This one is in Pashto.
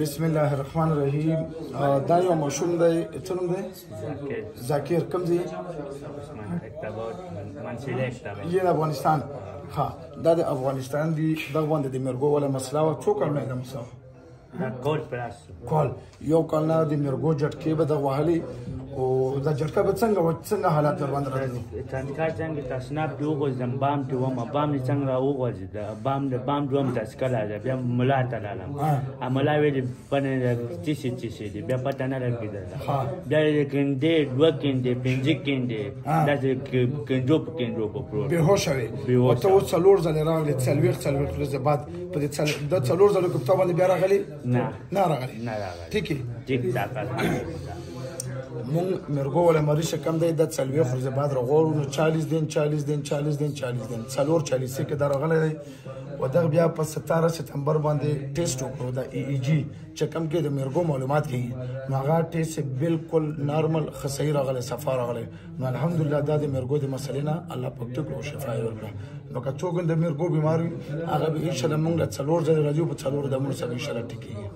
بسم الله الرحمن الرحیم. دا یو ماشوم دی، څه نوم دی؟ ذاکر. کوم ځای؟ یې د افغانستان. ها دا د افغانستان دی. دغه باندې د مرګو ولا مسئله وه. څو کلونه یې ده مسئله؟ کال. یو کال نه د مرګو جټکې به د وهلې او دا جټکه به څنګه حالات ور باندې راغلي؟ تنکا څنګه تاسناب دی وغورځم، بام دی ومه، بام دې څنګه را وغورځېده، بام دوم تسکه راځه، بیا ملا ته لاړم. ملا ویلې پنې څه دي، بیا پته نه لګېدله. بیا یې کندې، دوه کندې، پنځه کندې، داسې کندو په کندو په پروت بېهوشه وې. او ته اوس څلور ځلې راغلې، څلوېښت ورځې بعد په دې دا څلور ځلو کې په تا باندې بیا راغلي؟ نه راغلي. ټیک ټاک الحمدلله. مونږ مرګو ولا مریض کم دی، د 40 ورځې بعد راغورو، 40 دن څلور 40 کې دا راغلی دی. او دغه بیا په 17 سپتمبر باندې ټیسټ وکړو، د EEG چې کوم کې د مرګو معلومات کېږي، نو هغه ټیسټ بالکل نارمل ښه صحیح راغلی، صفا راغلی. نو الحمدلله دا د مرګو د مسلې نه الله پاک ټول او شفا یې ورکړه. نو که څوک د مرګو بیمار وي هغه به انشاءالله مونږ له 4 ځله راځو، په 4 دمونو سره انشاءالله ټیکېږي.